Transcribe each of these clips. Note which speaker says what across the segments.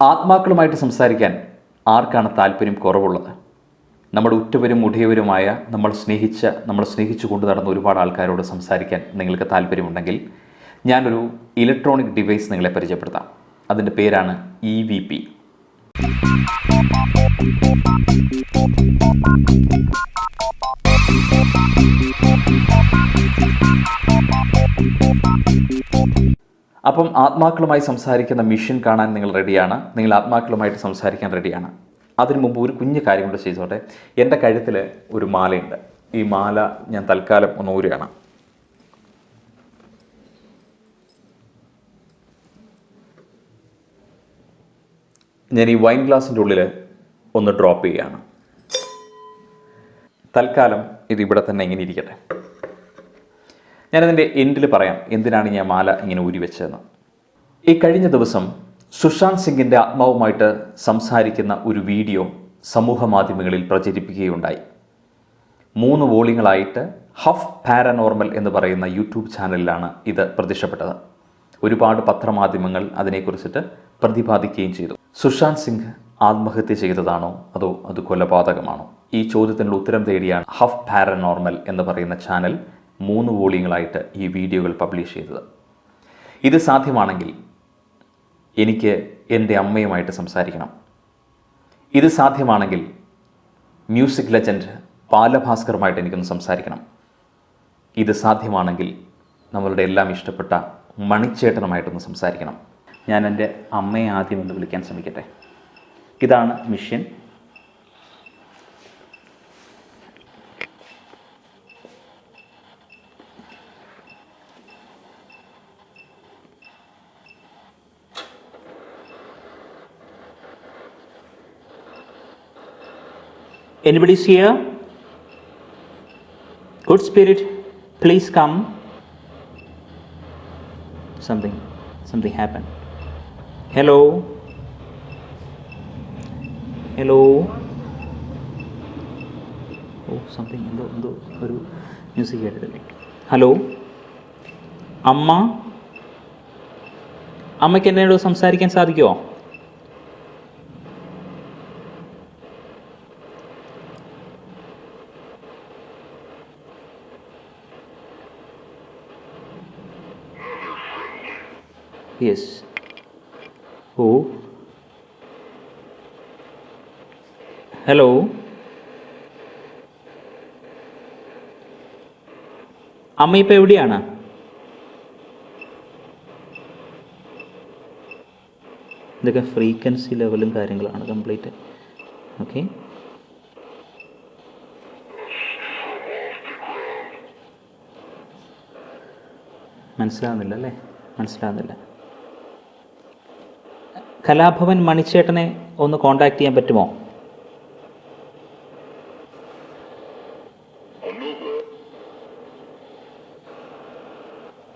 Speaker 1: ആത്മാക്കളുമായിട്ട് സംസാരിക്കാൻ ആർക്കാണ് താല്പര്യം കുറവുള്ളത്? നമ്മുടെ ഉറ്റവരും മുടിയവരുമായ നമ്മൾ സ്നേഹിച്ചു കൊണ്ടു നടന്ന ഒരുപാട് ആൾക്കാരോട് സംസാരിക്കാൻ നിങ്ങൾക്ക് താല്പര്യമുണ്ടെങ്കിൽ ഞാനൊരു ഇലക്ട്രോണിക് ഡിവൈസ് നിങ്ങളെ പരിചയപ്പെടുത്താം. അതിൻ്റെ പേരാണ് EVP. അപ്പം ആത്മാക്കളുമായി സംസാരിക്കുന്ന മിഷൻ കാണാൻ നിങ്ങൾ റെഡിയാണ്? നിങ്ങൾ ആത്മാക്കളുമായിട്ട് സംസാരിക്കാൻ റെഡിയാണ്? അതിനു മുമ്പ് ഒരു കുഞ്ഞു കാര്യം കൊണ്ട് ചെയ്തോട്ടെ. എൻ്റെ കഴുത്തിൽ ഒരു മാലയുണ്ട്. ഈ മാല ഞാൻ തൽക്കാലം ഒന്ന് ഊരുകയാണ്. ഞാൻ ഈ വൈൻ ഗ്ലാസിൻ്റെ ഉള്ളിൽ ഒന്ന് ഡ്രോപ്പ് ചെയ്യുകയാണ്. തൽക്കാലം ഇത് ഇവിടെ തന്നെ ഇങ്ങനെ ഇരിക്കട്ടെ. ഞാനതിൻ്റെ എൻഡിൽ പറയാം എന്തിനാണ് ഞാൻ മാല ഇങ്ങനെ ഊരി വെച്ചതെന്ന്. ഈ കഴിഞ്ഞ ദിവസം സുശാന്ത് സിംഗിൻ്റെ ആത്മാവുമായിട്ട് സംസാരിക്കുന്ന ഒരു വീഡിയോ സമൂഹ മാധ്യമങ്ങളിൽ പ്രചരിപ്പിക്കുകയുണ്ടായി. 3 വോളിയങ്ങളായിട്ട് ഹഫ് പാരനോർമൽ എന്ന് പറയുന്ന യൂട്യൂബ് ചാനലിലാണ് ഇത് പ്രത്യക്ഷപ്പെട്ടത്. ഒരുപാട് പത്രമാധ്യമങ്ങൾ അതിനെക്കുറിച്ചിട്ട് പ്രതിപാദിക്കുകയും ചെയ്തു. സുശാന്ത് സിംഗ് ആത്മഹത്യ ചെയ്തതാണോ അതോ അത് കൊലപാതകമാണോ? ഈ ചോദ്യത്തിനുള്ള ഉത്തരം തേടിയാണ് ഹഫ് പാരനോർമൽ എന്ന് പറയുന്ന ചാനൽ 3 വോളിയങ്ങളായിട്ട് ഈ വീഡിയോകൾ പബ്ലിഷ് ചെയ്തത്. ഇത് സാധ്യമാണെങ്കിൽ എനിക്ക് എൻ്റെ അമ്മയുമായിട്ട് സംസാരിക്കണം. ഇത് സാധ്യമാണെങ്കിൽ മ്യൂസിക് ലെജൻഡ് ബാലഭാസ്കറുമായിട്ട് എനിക്കൊന്ന് സംസാരിക്കണം. ഇത് സാധ്യമാണെങ്കിൽ നമ്മളുടെ എല്ലാം ഇഷ്ടപ്പെട്ട മണിച്ചേട്ടനുമായിട്ടൊന്ന് സംസാരിക്കണം. ഞാൻ എൻ്റെ അമ്മയെ ആദ്യം ഒന്ന് വിളിക്കാൻ ശ്രമിക്കട്ടെ. ഇതാണ് mission. Anybody's here? Good spirit, please come. Something happened. Hello. Oh, something എന്തോ ഒരു മ്യൂസിക് കേട്ടിട്ടില്ലേ? ഹലോ അമ്മയ്ക്ക് എന്നോട് സംസാരിക്കാൻ സാധിക്കുമോ? യെസ്. ഓ, ഹലോ. അമ്മ ഇപ്പം എവിടെയാണ്? ഇതൊക്കെ ഫ്രീക്വൻസി ലെവലും കാര്യങ്ങളാണ് കംപ്ലീറ്റ്. ഓക്കെ, മനസ്സിലാവുന്നില്ല അല്ലേ? മനസ്സിലാവുന്നില്ല. കലാഭവൻ മണിച്ചേട്ടനെ ഒന്ന് കോണ്ടാക്ട് ചെയ്യാൻ പറ്റുമോ?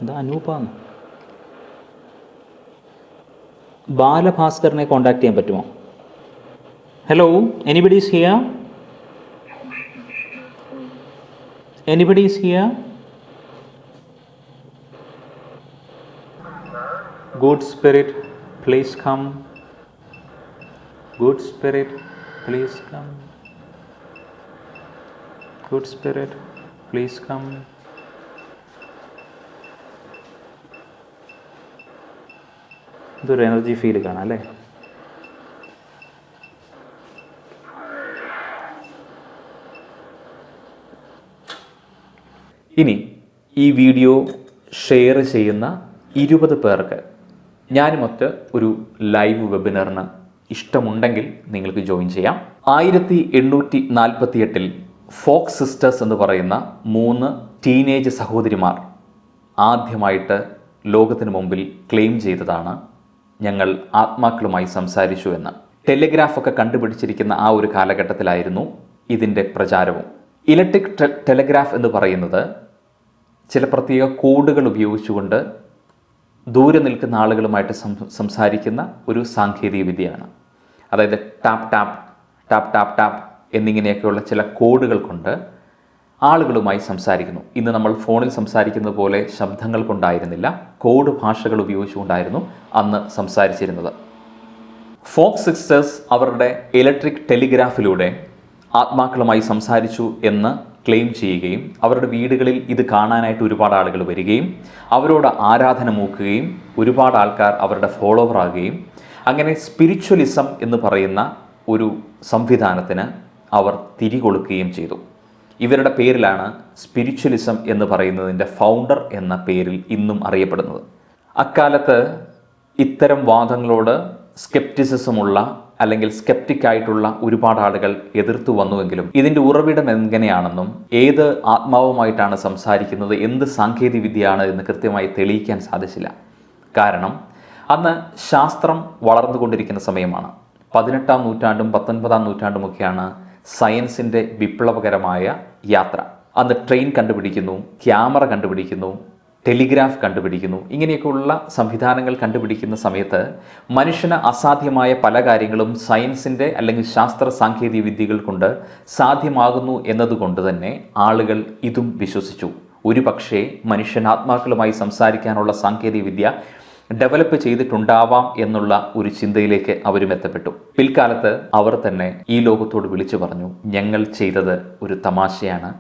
Speaker 1: എന്താ അനൂപാന്ന്? ബാലഭാസ്കറിനെ കോണ്ടാക്ട് ചെയ്യാൻ പറ്റുമോ? Hello, anybody's here? Anybody's here? Good spirit, please come. Good spirit, please come. Good spirit, please come. ഇതൊരു എനർജി ഫീൽ കാണാം അല്ലേ? ഇനി ഈ വീഡിയോ ഷെയർ ചെയ്യുന്ന 20 പേർക്ക് ഞാനുമൊത്ത് ഒരു ലൈവ് വെബിനാറിന് ഇഷ്ടമുണ്ടെങ്കിൽ നിങ്ങൾക്ക് ജോയിൻ ചെയ്യാം. 1848 ഫോക്സ് സിസ്റ്റേഴ്സ് എന്ന് പറയുന്ന 3 ടീനേജ് സഹോദരിമാർ ആദ്യമായിട്ട് ലോകത്തിന് മുമ്പിൽ ക്ലെയിം ചെയ്തതാണ് ഞങ്ങൾ ആത്മാക്കളുമായി സംസാരിച്ചു എന്ന്. ടെലിഗ്രാഫൊക്കെ കണ്ടുപിടിച്ചിരിക്കുന്ന ആ ഒരു കാലഘട്ടത്തിലായിരുന്നു ഇതിൻ്റെ പ്രചാരവും. ഇലക്ട്രിക് ടെലിഗ്രാഫ് എന്ന് പറയുന്നത് ചില പ്രത്യേക കോഡുകൾ ഉപയോഗിച്ചുകൊണ്ട് ദൂരെ നിൽക്കുന്ന ആളുകളുമായിട്ട് സംസാരിക്കുന്ന ഒരു സാങ്കേതിക വിദ്യയാണ്. അതായത് tap tap tap tap tap എന്നിങ്ങനെയൊക്കെയുള്ള ചില കോഡുകൾ കൊണ്ട് ആളുകളുമായി സംസാരിക്കുന്നു. ഇന്ന് നമ്മൾ ഫോണിൽ സംസാരിക്കുന്നത് പോലെ ശബ്ദങ്ങൾ കൊണ്ടായിരുന്നില്ല, കോഡ് ഭാഷകൾ ഉപയോഗിച്ചുകൊണ്ടായിരുന്നു അന്ന് സംസാരിച്ചിരുന്നത്. ഫോക്സ് സിസ്റ്റേഴ്സ് അവരുടെ ഇലക്ട്രിക് ടെലിഗ്രാഫിലൂടെ ആത്മാക്കളുമായി സംസാരിച്ചു എന്ന് ക്ലെയിം ചെയ്യുകയും അവരുടെ വീടുകളിൽ ഇത് കാണാനായിട്ട് ഒരുപാട് ആളുകൾ വരികയും അവരോട് ആരാധന മൂക്കുകയും ഒരുപാട് ആൾക്കാർ അവരുടെ ഫോളോവർ ആകുകയും അങ്ങനെ സ്പിരിച്വലിസം എന്ന് പറയുന്ന ഒരു സംവിധാനത്തിന് അവർ തിരികൊളുക്കുകയും ചെയ്തു. ഇവരുടെ പേരിലാണ് സ്പിരിച്വലിസം എന്ന് പറയുന്നതിൻ്റെ ഫൗണ്ടർ എന്ന പേരിൽ ഇന്നും അറിയപ്പെടുന്നത്. അക്കാലത്ത് ഇത്തരം വാദങ്ങളോട് സ്കെപ്റ്റിസിസമുള്ള അല്ലെങ്കിൽ സ്കെപ്റ്റിക്കായിട്ടുള്ള ഒരുപാട് ആളുകൾ എതിർത്തു വന്നുവെങ്കിലും ഇതിൻ്റെ ഉറവിടം എങ്ങനെയാണെന്നും ഏത് ആത്മാവുമായിട്ടാണ് സംസാരിക്കുന്നത്, എന്ത് സാങ്കേതിക വിദ്യയാണ് എന്ന് കൃത്യമായി തെളിയിക്കാൻ സാധിച്ചില്ല. കാരണം അന്ന് ശാസ്ത്രം വളർന്നുകൊണ്ടിരിക്കുന്ന സമയമാണ്. 18-ാം നൂറ്റാണ്ടും 19-ാം നൂറ്റാണ്ടുമൊക്കെയാണ് സയൻസിൻ്റെ വിപ്ലവകരമായ യാത്ര. അന്ന് ട്രെയിൻ കണ്ടുപിടിക്കുന്നു, ക്യാമറ കണ്ടുപിടിക്കുന്നു, ടെലിഗ്രാഫ് കണ്ടുപിടിക്കുന്നു. ഇങ്ങനെയൊക്കെയുള്ള സംവിധാനങ്ങൾ കണ്ടുപിടിക്കുന്ന സമയത്ത് മനുഷ്യന് അസാധ്യമായ പല കാര്യങ്ങളും സയൻസിൻ്റെ അല്ലെങ്കിൽ ശാസ്ത്ര സാങ്കേതിക വിദ്യകൾ കൊണ്ട് സാധ്യമാകുന്നു എന്നതുകൊണ്ട് തന്നെ ആളുകൾ ഇതും വിശ്വസിച്ചു. ഒരു പക്ഷേ മനുഷ്യൻ ആത്മാക്കളുമായി സംസാരിക്കാനുള്ള സാങ്കേതിക വിദ്യ ഡെവലപ്പ് ചെയ്തിട്ടുണ്ടാവാം എന്നുള്ള ഒരു ചിന്തയിലേക്ക് അവരും എത്തപ്പെട്ടു. പിൽക്കാലത്ത് അവർ തന്നെ ഈ ലോകത്തോട് വിളിച്ചു പറഞ്ഞു, ഞങ്ങൾ ചെയ്തത് ഒരു തമാശയാണ്,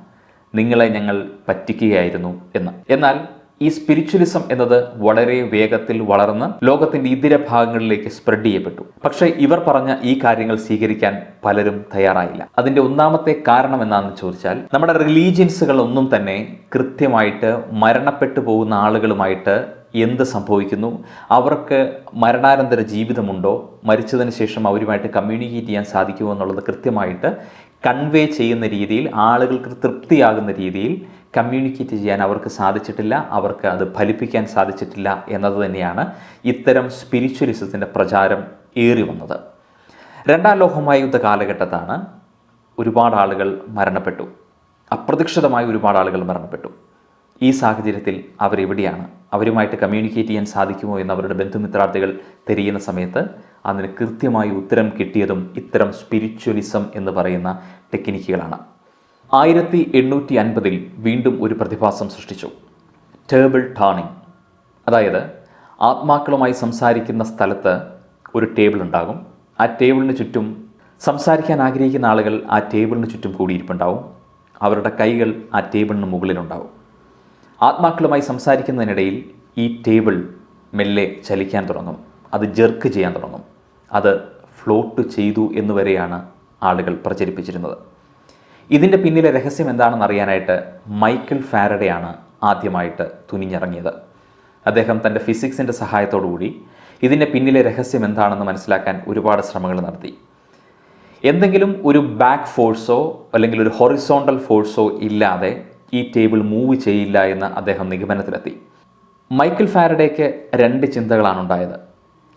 Speaker 1: നിങ്ങളെ ഞങ്ങൾ പറ്റിക്കുകയായിരുന്നു എന്ന്. എന്നാൽ ഈ സ്പിരിച്വലിസം എന്നത് വളരെ വേഗത്തിൽ വളർന്ന് ലോകത്തിൻ്റെ ഇതര ഭാഗങ്ങളിലേക്ക് സ്പ്രെഡ് ചെയ്യപ്പെട്ടു. പക്ഷേ ഇവർ പറഞ്ഞ ഈ കാര്യങ്ങൾ സ്വീകരിക്കാൻ പലരും തയ്യാറായില്ല. അതിൻ്റെ ഒന്നാമത്തെ കാരണം എന്താണെന്ന് ചോദിച്ചാൽ, നമ്മുടെ റിലീജിയൻസുകളൊന്നും തന്നെ കൃത്യമായിട്ട് മരണപ്പെട്ടു പോകുന്ന ആളുകളുമായിട്ട് എന്ത് സംഭവിക്കുന്നു, അവർക്ക് മരണാനന്തര ജീവിതമുണ്ടോ, മരിച്ചതിന് ശേഷം അവരുമായിട്ട് കമ്മ്യൂണിക്കേറ്റ് ചെയ്യാൻ സാധിക്കുമോ എന്നുള്ളത് കൃത്യമായിട്ട് കൺവേ ചെയ്യുന്ന രീതിയിൽ, ആളുകൾക്ക് തൃപ്തിയാകുന്ന രീതിയിൽ കമ്മ്യൂണിക്കേറ്റ് ചെയ്യാൻ അവർക്ക് സാധിച്ചിട്ടില്ല, അവർക്ക് അത് ഫലിപ്പിക്കാൻ സാധിച്ചിട്ടില്ല എന്നത് തന്നെയാണ് ഇത്തരം സ്പിരിച്വലിസത്തിൻ്റെ പ്രചാരം ഏറി വന്നത്. 2ാം ലോകമഹായുദ്ധ കാലഘട്ടത്താണ് ഒരുപാട് ആളുകൾ മരണപ്പെട്ടു, അപ്രതീക്ഷിതമായി ഒരുപാട് ആളുകൾ മരണപ്പെട്ടു. ഈ സാഹചര്യത്തിൽ അവരെവിടെയാണ്, അവരുമായിട്ട് കമ്മ്യൂണിക്കേറ്റ് ചെയ്യാൻ സാധിക്കുമോ എന്ന് അവരുടെ ബന്ധുമിത്രാർത്ഥികൾ തിരയുന്ന സമയത്ത് അതിന് കൃത്യമായി ഉത്തരം കിട്ടിയതും ഇത്തരം സ്പിരിച്വലിസം എന്ന് പറയുന്ന ടെക്നിക്കുകളാണ്. 1850 വീണ്ടും ഒരു പ്രതിഭാസം സൃഷ്ടിച്ചു, ടേബിൾ ടേണിംഗ്. അതായത് ആത്മാക്കളുമായി സംസാരിക്കുന്ന സ്ഥലത്ത് ഒരു ടേബിൾ ഉണ്ടാകും. ആ ടേബിളിന് ചുറ്റും സംസാരിക്കാൻ ആഗ്രഹിക്കുന്ന ആളുകൾ ആ ടേബിളിന് ചുറ്റും കൂടിയിരിപ്പുണ്ടാവും. അവരുടെ കൈകൾ ആ ടേബിളിന് മുകളിലുണ്ടാവും. ആത്മാക്കളുമായി സംസാരിക്കുന്നതിനിടയിൽ ഈ ടേബിൾ മെല്ലെ ചലിക്കാൻ തുടങ്ങും, അത് ജെർക്ക് ചെയ്യാൻ തുടങ്ങും, അത് ഫ്ലോട്ട് ചെയ്തു എന്നുവരെയാണ് ആളുകൾ പ്രചരിപ്പിച്ചിരുന്നത്. ഇതിൻ്റെ പിന്നിലെ രഹസ്യം എന്താണെന്ന് അറിയാനായിട്ട് മൈക്കൽ ഫാരഡെയാണ് ആദ്യമായിട്ട് തുനിഞ്ഞിറങ്ങിയത്. അദ്ദേഹം തൻ്റെ ഫിസിക്സിൻ്റെ സഹായത്തോടുകൂടി ഇതിൻ്റെ പിന്നിലെ രഹസ്യം എന്താണെന്ന് മനസ്സിലാക്കാൻ ഒരുപാട് ശ്രമങ്ങൾ നടത്തി. എന്തെങ്കിലും ഒരു ബാക്ക് ഫോഴ്സോ അല്ലെങ്കിൽ ഒരു ഹൊറിസോണ്ടൽ ഫോഴ്സോ ഇല്ലാതെ ഈ ടേബിൾ മൂവ് ചെയ്യില്ല എന്ന് അദ്ദേഹം നിഗമനത്തിലെത്തി. മൈക്കൽ ഫാരഡേക്ക് 2 ചിന്തകളാണ് ഉണ്ടായത്.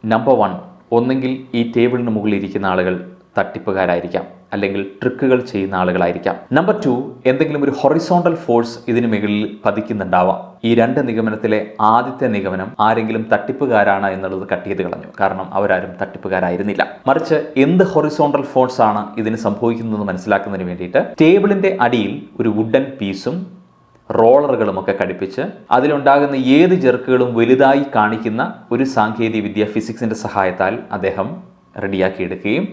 Speaker 1: നമ്പർ 1, ഒന്നെങ്കിൽ ഈ ടേബിളിന് മുകളിൽ ഇരിക്കുന്ന ആളുകൾ തട്ടിപ്പുകാരായിരിക്കാം, അല്ലെങ്കിൽ ട്രിക്കുകൾ ചെയ്യുന്ന ആളുകളായിരിക്കാം. നമ്പർ 2, എന്തെങ്കിലും ഒരു ഹൊറിസോണ്ടൽ ഫോഴ്സ് ഇതിന് മുകളിൽ പതിക്കുന്നുണ്ടാവാം. ഈ 2 നിഗമനത്തിലെ ആദ്യത്തെ നിഗമനം ആരെങ്കിലും തട്ടിപ്പുകാരാണ് എന്നുള്ളത് കട്ട് ചെയ്ത് കളഞ്ഞു. കാരണം അവരാരും തട്ടിപ്പുകാരായിരുന്നില്ല. മറിച്ച് എന്ത് ഹൊറിസോണ്ടൽ ഫോഴ്സ് ആണ് ഇതിന് സംഭവിക്കുന്നതെന്ന് മനസ്സിലാക്കുന്നതിന് വേണ്ടിയിട്ട് ടേബിളിൻ്റെ അടിയിൽ ഒരു വുഡൻ പീസും റോളറുകളുമൊക്കെ ഘടിപ്പിച്ച് അതിലുണ്ടാകുന്ന ഏത് ജെർക്കുകളും വലുതായി കാണിക്കുന്ന ഒരു സാങ്കേതിക വിദ്യ ഫിസിക്സിൻ്റെ സഹായത്താൽ അദ്ദേഹം റെഡിയാക്കിയെടുക്കുകയും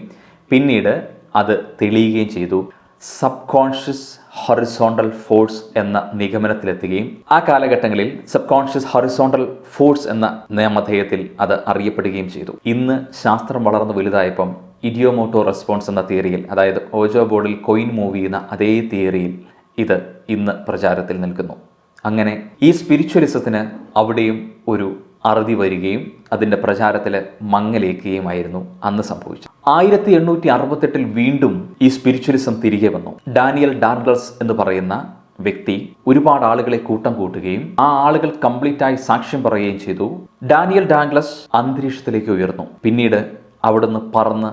Speaker 1: പിന്നീട് അത് തെളിയുകയും ചെയ്തു. സബ് കോൺഷ്യസ് ഹൊറിസോണ്ടൽ ഫോഴ്സ് എന്ന നിഗമനത്തിലെത്തുകയും ആ കാലഘട്ടങ്ങളിൽ സബ് കോൺഷ്യസ് ഹൊറിസോണ്ടൽ ഫോഴ്സ് എന്ന നാമധേയത്തിൽ അത് അറിയപ്പെടുകയും ചെയ്തു. ഇന്ന് ശാസ്ത്രം വളർന്നു വലുതായപ്പം ഇഡിയോമോട്ടോ റെസ്പോൺസ് എന്ന തിയറിയിൽ, അതായത് ഓജോ ബോർഡിൽ കോയിൻ മൂവ് ചെയ്യുന്ന അതേ തിയറിയിൽ ഇത് ഇന്ന് പ്രചാരത്തിൽ നിൽക്കുന്നു. അങ്ങനെ ഈ സ്പിരിച്വലിസത്തിന് അവിടെയും ഒരു അറുതി വരികയും അതിൻ്റെ പ്രചാരത്തിൽ മങ്ങലേക്കുകയുമായിരുന്നു അന്ന് സംഭവിച്ചത്. 1868 വീണ്ടും ഈ സ്പിരിച്വലിസം തിരികെ വന്നു. ഡാനിയൽ ഡാഗ്ലസ് എന്ന് പറയുന്ന വ്യക്തി ഒരുപാട് ആളുകളെ കൂട്ടം കൂട്ടുകയും ആ ആളുകൾ കംപ്ലീറ്റായി സാക്ഷ്യം പറയുകയും ചെയ്തു. ഡാനിയൽ ഡാഗ്ലസ് അന്തരീക്ഷത്തിലേക്ക് ഉയർന്നു. പിന്നീട് അവിടുന്ന് പറന്ന്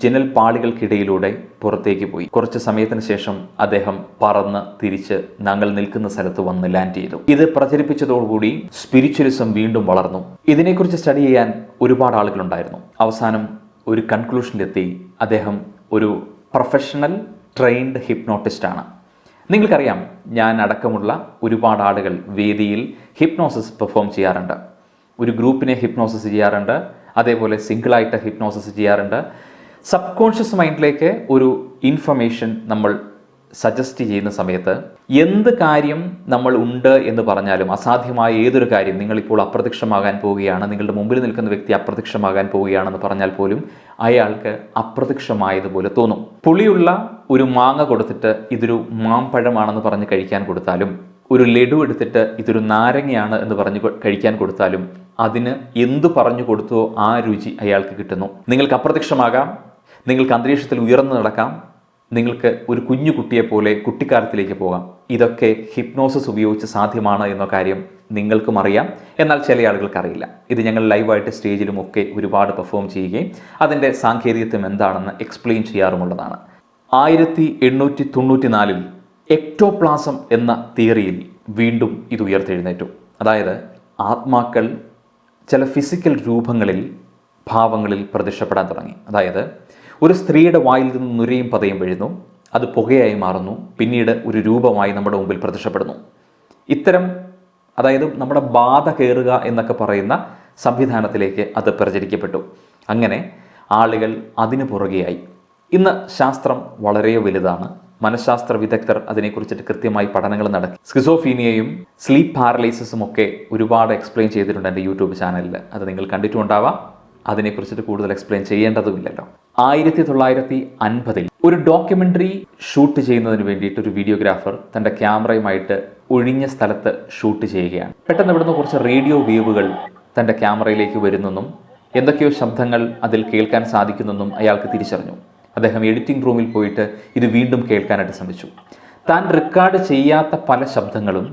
Speaker 1: ജനൽ പാളികൾക്കിടയിലൂടെ പുറത്തേക്ക് പോയി. കുറച്ച് സമയത്തിന് ശേഷം അദ്ദേഹം പറന്ന് തിരിച്ച് ഞങ്ങൾ നിൽക്കുന്ന സ്ഥലത്ത് വന്ന് ലാൻഡ് ചെയ്തു. ഇത് പ്രചരിപ്പിച്ചതോടുകൂടി സ്പിരിച്വലിസം വീണ്ടും വളർന്നു. ഇതിനെക്കുറിച്ച് സ്റ്റഡി ചെയ്യാൻ ഒരുപാട് ആളുകളുണ്ടായിരുന്നു. അവസാനം ഒരു കൺക്ലൂഷനിലെത്തി. അദ്ദേഹം ഒരു പ്രൊഫഷണൽ ട്രെയിൻഡ് ഹിപ്നോട്ടിസ്റ്റാണ്. നിങ്ങൾക്കറിയാം, ഞാൻ അടക്കമുള്ള ഒരുപാട് ആളുകൾ വേദിയിൽ ഹിപ്നോസിസ് പെർഫോം ചെയ്യാറുണ്ട്. ഒരു ഗ്രൂപ്പിനെ ഹിപ്നോസിസ് ചെയ്യാറുണ്ട്. അതേപോലെ സിംഗിളായിട്ട് ഹിപ്നോസിസ് ചെയ്യാറുണ്ട്. സബ് കോൺഷ്യസ് മൈൻഡിലേക്ക് ഒരു ഇൻഫർമേഷൻ നമ്മൾ സജസ്റ്റ് ചെയ്യുന്ന സമയത്ത് എന്ത് കാര്യം നമ്മൾ ഉണ്ട് എന്ന് പറഞ്ഞാലും, അസാധ്യമായ ഏതൊരു കാര്യം, നിങ്ങളിപ്പോൾ അപ്രത്യക്ഷമാകാൻ പോവുകയാണ്, നിങ്ങളുടെ മുമ്പിൽ നിൽക്കുന്ന വ്യക്തി അപ്രത്യക്ഷമാകാൻ പോവുകയാണെന്ന് പറഞ്ഞാൽ പോലും അയാൾക്ക് അപ്രത്യക്ഷമായതുപോലെ തോന്നും. പുളിയുള്ള ഒരു മാങ്ങ കൊടുത്തിട്ട് ഇതൊരു മാമ്പഴമാണെന്ന് പറഞ്ഞ് കഴിക്കാൻ കൊടുത്താലും, ഒരു ലഡു എടുത്തിട്ട് ഇതൊരു നാരങ്ങയാണ് എന്ന് പറഞ്ഞ് കഴിക്കാൻ കൊടുത്താലും അതിന് എന്തു പറഞ്ഞു കൊടുത്തോ ആ രുചി അയാൾക്ക് കിട്ടുന്നു. നിങ്ങൾക്ക് അപ്രത്യക്ഷമാകാം, നിങ്ങൾക്ക് അന്തരീക്ഷത്തിൽ ഉയർന്നു നടക്കാം, നിങ്ങൾക്ക് ഒരു കുഞ്ഞു കുട്ടിയെപ്പോലെ കുട്ടിക്കാലത്തിലേക്ക് പോകാം. ഇതൊക്കെ ഹിപ്നോസിസ് ഉപയോഗിച്ച് സാധ്യമാണ് എന്ന കാര്യം നിങ്ങൾക്കും അറിയാം, എന്നാൽ ചില ആളുകൾക്ക് അറിയില്ല. ഇത് ഞങ്ങൾ ലൈവായിട്ട് സ്റ്റേജിലും ഒക്കെ ഒരുപാട് പെർഫോം ചെയ്യുകയും അതിൻ്റെ സാങ്കേതികത്വം എന്താണെന്ന് എക്സ്പ്ലെയിൻ ചെയ്യാറുമുള്ളതാണ്. 1894 എക്ടോപ്ലാസം എന്ന തിയറിയിൽ വീണ്ടും ഇത് ഉയർത്തെഴുന്നേറ്റു. അതായത് ആത്മാക്കൾ ചില ഫിസിക്കൽ രൂപങ്ങളിൽ, ഭാവങ്ങളിൽ പ്രത്യക്ഷപ്പെടാൻ തുടങ്ങി. അതായത് ഒരു സ്ത്രീയുടെ വായിൽ നിന്ന് നുരയും പതയും വീഴുന്നു, അത് പുകയായി മാറുന്നു, പിന്നീട് ഒരു രൂപമായി നമ്മുടെ മുമ്പിൽ പ്രത്യക്ഷപ്പെടുന്നു. ഇത്തരം, അതായത് നമ്മുടെ ബാധ കയറുക എന്നൊക്കെ പറയുന്ന സംവിധാനത്തിലേക്ക് അത് പ്രചരിക്കപ്പെട്ടു. അങ്ങനെ ആളുകൾ അതിനു പുറകെയായി. ഇന്ന് ശാസ്ത്രം വളരെ വലുതാണ്. മനഃശാസ്ത്ര വിദഗ്ധർ അതിനെക്കുറിച്ചിട്ട് കൃത്യമായി പഠനങ്ങൾ നടത്തി. സ്കിസോഫീനിയയും സ്ലീപ്പ് പാരലൈസിസും ഒക്കെ ഒരുപാട് എക്സ്പ്ലെയിൻ ചെയ്തിട്ടുണ്ട് എൻ്റെ യൂട്യൂബ് ചാനലിൽ. അത് നിങ്ങൾ കണ്ടിട്ടുണ്ടാവാം. അതിനെക്കുറിച്ചിട്ട് കൂടുതൽ എക്സ്പ്ലെയിൻ ചെയ്യേണ്ടതുമില്ലല്ലോ. 1950 ഒരു ഡോക്യുമെൻ്ററി ഷൂട്ട് ചെയ്യുന്നതിന് വേണ്ടിയിട്ട് ഒരു വീഡിയോഗ്രാഫർ തൻ്റെ ക്യാമറയുമായിട്ട് ഒഴിഞ്ഞ സ്ഥലത്ത് ഷൂട്ട് ചെയ്യുകയാണ്. പെട്ടെന്ന് ഇവിടുന്ന് കുറച്ച് റേഡിയോ വേവുകൾ തൻ്റെ ക്യാമറയിലേക്ക് വരുന്നെന്നും എന്തൊക്കെയോ ശബ്ദങ്ങൾ അതിൽ കേൾക്കാൻ സാധിക്കുന്നെന്നും അയാൾക്ക് തിരിച്ചറിഞ്ഞു. അദ്ദേഹം എഡിറ്റിംഗ് റൂമിൽ പോയിട്ട് ഇത് വീണ്ടും കേൾക്കാനായിട്ട് ശ്രമിച്ചു. താൻ റെക്കോർഡ് ചെയ്യാത്ത പല ശബ്ദങ്ങളും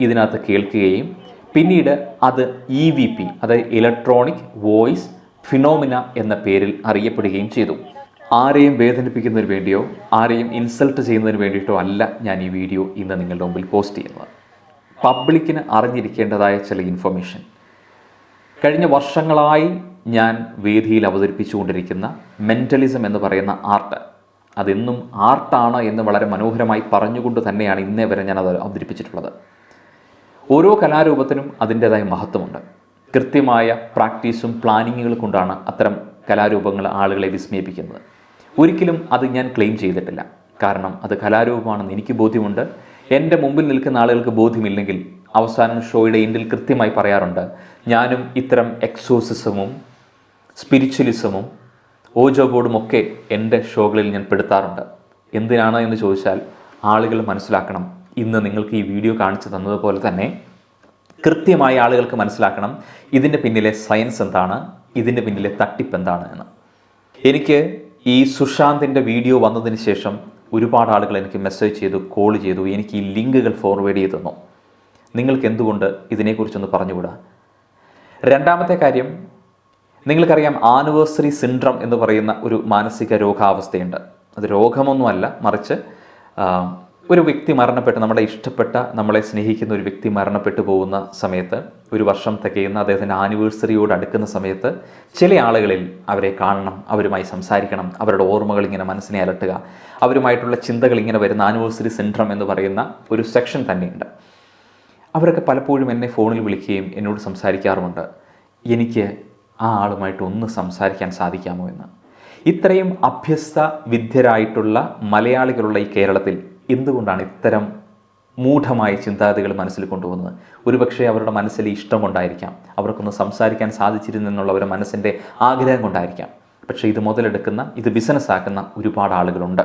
Speaker 1: ഇതിനകത്ത് കേൾക്കുകയും പിന്നീട് അത് EVP, അതായത് ഇലക്ട്രോണിക് വോയിസ് ഫിനോമിന എന്ന പേരിൽ അറിയപ്പെടുകയും ചെയ്തു. ആരെയും വേദനിപ്പിക്കുന്നതിന് വേണ്ടിയോ ആരെയും ഇൻസൾട്ട് ചെയ്യുന്നതിന് വേണ്ടിയിട്ടോ അല്ല ഞാൻ ഈ വീഡിയോ ഇന്ന് നിങ്ങളുടെ മുമ്പിൽ പോസ്റ്റ് ചെയ്യുന്നത്. പബ്ലിക്കിന് അറിഞ്ഞിരിക്കേണ്ടതായ ചില ഇൻഫർമേഷൻ. കഴിഞ്ഞ വർഷങ്ങളായി ഞാൻ വേദിയിൽ അവതരിപ്പിച്ചുകൊണ്ടിരിക്കുന്ന മെൻ്റലിസം എന്ന് പറയുന്ന ആർട്ട്, അതെന്നും ആർട്ടാണ് എന്ന് വളരെ മനോഹരമായി പറഞ്ഞുകൊണ്ട് തന്നെയാണ് ഇന്നേ വരെ ഞാൻ അത് അവതരിപ്പിച്ചിട്ടുള്ളത്. ഓരോ കലാരൂപത്തിനും അതിൻ്റേതായ മഹത്വമുണ്ട്. കൃത്യമായ പ്രാക്ടീസും പ്ലാനിങ്ങുകൾ കൊണ്ടാണ് അത്തരം കലാരൂപങ്ങൾ ആളുകളെ വിസ്മയിപ്പിക്കുന്നത്. ഒരിക്കലും അത് ഞാൻ ക്ലെയിം ചെയ്തിട്ടില്ല. കാരണം അത് കലാരൂപമാണെന്ന് എനിക്ക് ബോധ്യമുണ്ട്. എൻ്റെ മുമ്പിൽ നിൽക്കുന്ന ആളുകൾക്ക് ബോധ്യമില്ലെങ്കിൽ അവസാനം ഷോയുടെ എൻഡിൽ കൃത്യമായി പറയാറുണ്ട്, ഞാനും ഇത്തരം എക്സോസിസമും സ്പിരിച്വലിസമും ഓജോ ബോർഡും ഒക്കെ എൻ്റെ ഷോകളിൽ ഞാൻ പെടുത്താറുണ്ട്. എന്തിനാണ് എന്ന് ചോദിച്ചാൽ ആളുകൾ മനസ്സിലാക്കണം. ഇന്ന് നിങ്ങൾക്ക് ഈ വീഡിയോ കാണിച്ചു തന്നതുപോലെ തന്നെ കൃത്യമായി ആളുകൾക്ക് മനസ്സിലാക്കണം ഇതിൻ്റെ പിന്നിലെ സയൻസ് എന്താണ്, ഇതിൻ്റെ പിന്നിലെ തട്ടിപ്പ് എന്താണ് എന്ന്. എനിക്ക് ഈ സുശാന്തിൻ്റെ വീഡിയോ വന്നതിന് ശേഷം ഒരുപാട് ആളുകൾ എനിക്ക് മെസ്സേജ് ചെയ്തു, കോൾ ചെയ്തു, എനിക്ക് ഈ ലിങ്കുകൾ ഫോർവേഡ് ചെയ്ത് തന്നു. നിങ്ങൾക്ക് എന്തുകൊണ്ട് ഇതിനെക്കുറിച്ചൊന്ന് പറഞ്ഞുകൂടാ? രണ്ടാമത്തെ കാര്യം, നിങ്ങൾക്കറിയാം ആനിവേഴ്സറി സിൻഡ്രം എന്ന് പറയുന്ന ഒരു മാനസിക രോഗാവസ്ഥയുണ്ട്. അത് രോഗമൊന്നുമല്ല, മറിച്ച് ഒരു വ്യക്തി മരണപ്പെട്ട്, നമ്മുടെ ഇഷ്ടപ്പെട്ട, നമ്മളെ സ്നേഹിക്കുന്ന ഒരു വ്യക്തി മരണപ്പെട്ടു പോകുന്ന സമയത്ത്, ഒരു വർഷം തികയുന്ന അദ്ദേഹത്തിൻ്റെ ആനിവേഴ്സറിയോട് അടുക്കുന്ന സമയത്ത് ചില ആളുകളിൽ അവരെ കാണണം, അവരുമായി സംസാരിക്കണം, അവരുടെ ഓർമ്മകൾ ഇങ്ങനെ മനസ്സിനെ അലട്ടുക, അവരുമായിട്ടുള്ള ചിന്തകൾ ഇങ്ങനെ വരുന്ന ആനിവേഴ്സറി സിൻഡ്രം എന്ന് പറയുന്ന ഒരു സെക്ഷൻ തന്നെയുണ്ട്. അവരൊക്കെ പലപ്പോഴും എന്നെ ഫോണിൽ വിളിക്കുകയും എന്നോട് സംസാരിക്കാറുമുണ്ട്, എനിക്ക് ആ ആളുമായിട്ട് ഒന്ന് സംസാരിക്കാൻ സാധിക്കാമോ എന്ന്. ഇത്രയും അഭ്യസ്ത വിദ്യരായിട്ടുള്ള മലയാളികളുള്ള ഈ കേരളത്തിൽ എന്തുകൊണ്ടാണ് ഇത്തരം മൂഢമായ ചിന്താഗതികൾ മനസ്സിൽ കൊണ്ടുപോകുന്നത്? ഒരുപക്ഷെ അവരുടെ മനസ്സിൽ ഇഷ്ടം കൊണ്ടായിരിക്കാം, അവർക്കൊന്ന് സംസാരിക്കാൻ സാധിച്ചിരുന്നെന്നുള്ള അവരുടെ മനസ്സിൻ്റെ ആഗ്രഹം കൊണ്ടായിരിക്കാം. പക്ഷേ ഇത് മുതലെടുക്കുന്ന, ഇത് ബിസിനസ്സാക്കുന്ന ഒരുപാട് ആളുകളുണ്ട്.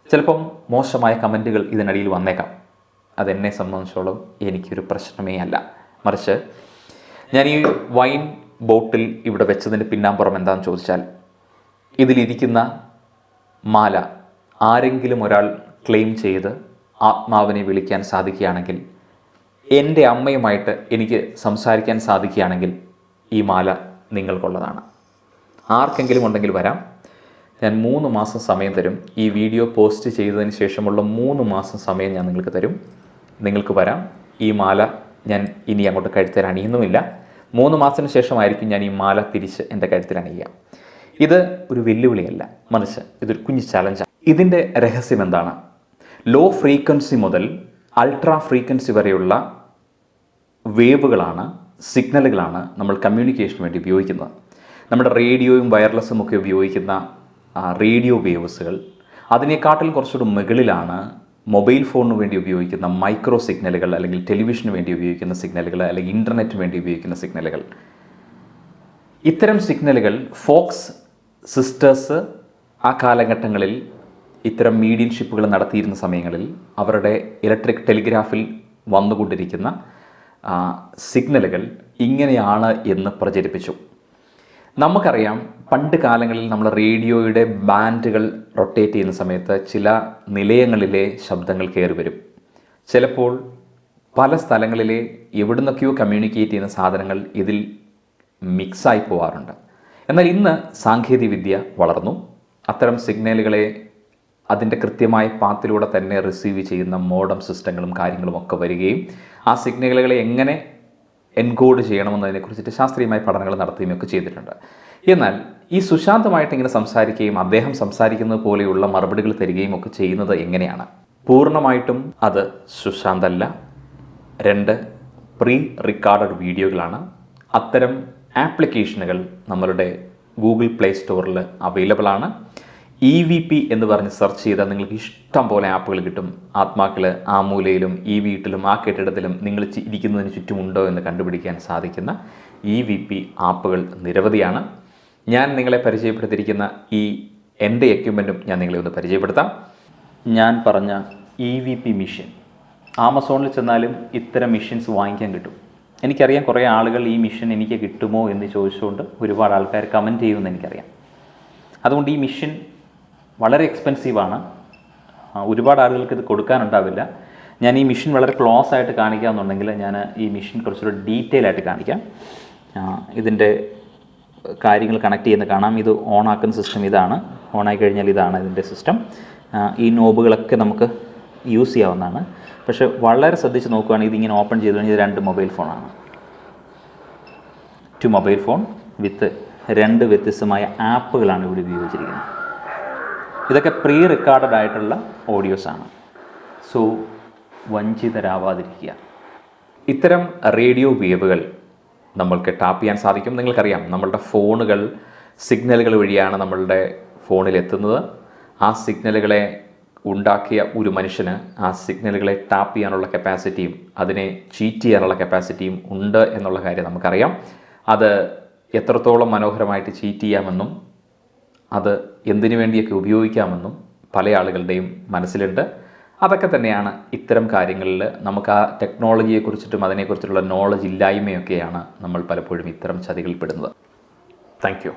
Speaker 1: ചിലപ്പം മോശമായ കമൻറ്റുകൾ ഇതിനിടയിൽ വന്നേക്കാം. അതെന്നെ സംബന്ധിച്ചോളം എനിക്കൊരു പ്രശ്നമേ അല്ല. മറിച്ച് ഞാൻ ഈ വൈൻ ബോട്ടിൽ ഇവിടെ വെച്ചതിൻ്റെ പിന്നാമ്പുറം എന്താണെന്ന് ചോദിച്ചാൽ, ഇതിലിരിക്കുന്ന മാല ആരെങ്കിലും ഒരാൾ ക്ലെയിം ചെയ്ത് ആത്മാവിനെ വിളിക്കാൻ സാധിക്കുകയാണെങ്കിൽ, എൻ്റെ അമ്മയുമായിട്ട് എനിക്ക് സംസാരിക്കാൻ സാധിക്കുകയാണെങ്കിൽ ഈ മാല നിങ്ങൾക്കുള്ളതാണ്. ആർക്കെങ്കിലും ഉണ്ടെങ്കിൽ വരാം. ഞാൻ 3 മാസം സമയം തരും. ഈ വീഡിയോ പോസ്റ്റ് ചെയ്തതിന് ശേഷമുള്ള 3 മാസം സമയം ഞാൻ നിങ്ങൾക്ക് തരും. നിങ്ങൾക്ക് വരാം. ഈ മാല ഞാൻ ഇനി അങ്ങോട്ട് കഴുത്തിൽ അണിയുന്നുമില്ല. 3 മാസത്തിന് ശേഷമായിരിക്കും ഞാൻ ഈ മാല തിരിച്ച് എൻ്റെ കഴുത്തിൽ അണിയുക. ഇത് ഒരു വെല്ലുവിളിയല്ല, മറിച്ച് ഇതൊരു കുഞ്ഞു ചലഞ്ചാണ്. ഇതിൻ്റെ രഹസ്യം എന്താണ്? ലോ ഫ്രീക്വൻസി മുതൽ അൾട്രാ ഫ്രീക്വൻസി വരെയുള്ള വേവുകളാണ് സിഗ്നലുകളാണ് നമ്മൾ കമ്മ്യൂണിക്കേഷന് വേണ്ടി ഉപയോഗിക്കുന്നത്. നമ്മുടെ റേഡിയോയും വയർലെസ്സും ഒക്കെ ഉപയോഗിക്കുന്ന റേഡിയോ വേവ്സുകൾ, അതിനേക്കാട്ടിൽ കുറച്ചുകൂടി മുകളിലാണ് മൊബൈൽ ഫോണിന് വേണ്ടി ഉപയോഗിക്കുന്ന മൈക്രോ സിഗ്നലുകൾ, അല്ലെങ്കിൽ ടെലിവിഷന് വേണ്ടി ഉപയോഗിക്കുന്ന സിഗ്നലുകൾ, അല്ലെങ്കിൽ ഇൻ്റർനെറ്റിന് വേണ്ടി ഉപയോഗിക്കുന്ന സിഗ്നലുകൾ. ഇത്തരം സിഗ്നലുകൾ ഫോക്സ് സിസ്റ്റേഴ്സ് ആ കാലഘട്ടങ്ങളിൽ ഇത്തരം മീഡിയൻഷിപ്പുകൾ നടത്തിയിരുന്ന സമയങ്ങളിൽ അവരുടെ ഇലക്ട്രിക് ടെലിഗ്രാഫിൽ വന്നുകൊണ്ടിരിക്കുന്ന സിഗ്നലുകൾ ഇങ്ങനെയാണ് എന്ന് പ്രചരിപ്പിച്ചു. നമുക്കറിയാം, പണ്ട് കാലങ്ങളിൽ നമ്മൾ റേഡിയോയുടെ ബാൻഡുകൾ റൊട്ടേറ്റ് ചെയ്യുന്ന സമയത്ത് ചില നിലയങ്ങളിലെ ശബ്ദങ്ങൾ കയറി വരും. ചിലപ്പോൾ പല സ്ഥലങ്ങളിലെ എവിടുന്നൊക്കെയോ കമ്മ്യൂണിക്കേറ്റ് ചെയ്യുന്ന സാധനങ്ങൾ ഇതിൽ മിക്സായി പോകാറുണ്ട്. എന്നാൽ ഇന്ന് സാങ്കേതികവിദ്യ വളർന്നു. അത്തരം സിഗ്നലുകളെ അതിൻ്റെ കൃത്യമായ പാത്തിലൂടെ തന്നെ റിസീവ് ചെയ്യുന്ന മോഡം സിസ്റ്റങ്ങളും കാര്യങ്ങളും ഒക്കെ വരികയും ആ സിഗ്നലുകളെ എങ്ങനെ എൻകോഡ് ചെയ്യണമെന്നതിനെക്കുറിച്ചിട്ട് ശാസ്ത്രീയമായ പഠനങ്ങൾ നടത്തുകയും ഒക്കെ ചെയ്തിട്ടുണ്ട്. എന്നാൽ ഈ സുശാന്തമായിട്ട് ഇങ്ങനെ സംസാരിക്കുകയും അദ്ദേഹം സംസാരിക്കുന്നത് പോലെയുള്ള മറുപടികൾ തരികയും ഒക്കെ ചെയ്യുന്നത് എങ്ങനെയാണ്? പൂർണ്ണമായിട്ടും അത് സുശാന്തല്ല. 2 പ്രീ റെക്കോർഡഡ് വീഡിയോകളാണ്. അത്തരം ആപ്ലിക്കേഷനുകൾ നമ്മളുടെ ഗൂഗിൾ പ്ലേ സ്റ്റോറിൽ അവൈലബിൾ ആണ്. EVP എന്ന് പറഞ്ഞ് സെർച്ച് ചെയ്താൽ നിങ്ങൾക്ക് ഇഷ്ടം പോലെ ആപ്പുകൾ കിട്ടും. ആത്മാക്കൾ ആ മൂലയിലും ഈ വീട്ടിലും ആ കെട്ടിടത്തിലും നിങ്ങൾ ഇരിക്കുന്നതിന് ചുറ്റുമുണ്ടോ എന്ന് കണ്ടുപിടിക്കാൻ സാധിക്കുന്ന EVP ആപ്പുകൾ നിരവധിയാണ്. ഞാൻ നിങ്ങളെ പരിചയപ്പെടുത്തിയിരിക്കുന്ന എൻ്റെ എക്യുപ്മെൻറ്റും ഞാൻ നിങ്ങളെ ഒന്ന് പരിചയപ്പെടുത്താം. ഞാൻ പറഞ്ഞ EVP മെഷീൻ ആമസോണിൽ ചെന്നാലും ഇത്തരം മെഷീൻസ് വാങ്ങിക്കാൻ കിട്ടും. എനിക്കറിയാം കുറേ ആളുകൾ ഈ മെഷീൻ എനിക്ക് കിട്ടുമോ എന്ന് ചോദിച്ചുകൊണ്ട് ഒരുപാട് ആൾക്കാർ കമൻറ്റ് ചെയ്യുമെന്ന് എനിക്കറിയാം. അതുകൊണ്ട് ഈ മെഷീൻ വളരെ എക്സ്പെൻസീവാണ്. ഒരുപാട് ആളുകൾക്ക് ഇത് കൊടുക്കാനുണ്ടാവില്ല. ഞാൻ ഈ മെഷീൻ വളരെ ക്ലോസ് ആയിട്ട് കാണിക്കാമെന്നുണ്ടെങ്കിൽ ഞാൻ ഈ മെഷീൻ കുറച്ചുകൂടി ഡീറ്റെയിൽ ആയിട്ട് കാണിക്കാം. ഇതിൻ്റെ കാര്യങ്ങൾ കണക്ട് ചെയ്യുന്ന കാണാം. ഇത് ഓൺ ആക്കുന്ന സിസ്റ്റം ഇതാണ്. ഓണായി കഴിഞ്ഞാൽ ഇതാണ് ഇതിൻ്റെ സിസ്റ്റം. ഈ നോബുകളൊക്കെ നമുക്ക് യൂസ് ചെയ്യാവുന്നതാണ്. പക്ഷേ വളരെ ശ്രദ്ധിച്ച് നോക്കുകയാണെങ്കിൽ ഇതിങ്ങനെ ഓപ്പൺ ചെയ്ത് കഴിഞ്ഞാൽ ഇത് 2 മൊബൈൽ ഫോണാണ്. 2 മൊബൈൽ ഫോൺ വിത്ത് 2 വ്യത്യസ്തമായ ആപ്പുകളാണ് ഇവിടെ ഉപയോഗിച്ചിരിക്കുന്നത്. ഇതൊക്കെ പ്രീ റെക്കോർഡഡ് ആയിട്ടുള്ള ഓഡിയോസാണ്. സോ വഞ്ചിതരാവാതിരിക്കുക. ഇത്തരം റേഡിയോ വേവുകൾ നമ്മൾക്ക് ടാപ്പ് ചെയ്യാൻ സാധിക്കും. നിങ്ങൾക്കറിയാം, നമ്മളുടെ ഫോണുകൾ സിഗ്നലുകൾ വഴിയാണ് നമ്മളുടെ ഫോണിലെത്തുന്നത്. ആ സിഗ്നലുകളെ ഉണ്ടാക്കിയ ഒരു മനുഷ്യന് ആ സിഗ്നലുകളെ ടാപ്പ് ചെയ്യാനുള്ള കപ്പാസിറ്റിയും അതിനെ ചീറ്റ് ചെയ്യാനുള്ള കപ്പാസിറ്റിയും ഉണ്ട് എന്നുള്ള കാര്യം നമുക്കറിയാം. അത് എത്രത്തോളം മനോഹരമായിട്ട് ചീറ്റ് ചെയ്യാമെന്നും അത് എന്തിനു വേണ്ടിയൊക്കെ ഉപയോഗിക്കാമെന്നും പല ആളുകളുടെയും മനസ്സിലുണ്ട്. അതൊക്കെ തന്നെയാണ് ഇത്തരം കാര്യങ്ങളിൽ നമുക്ക് ആ ടെക്നോളജിയെക്കുറിച്ചിട്ടും അതിനെക്കുറിച്ചുള്ള നോളജ് ഇല്ലായ്മയൊക്കെയാണ് നമ്മൾ പലപ്പോഴും ഇത്തരം ചതികളിൽ പെടുന്നത്. Thank you.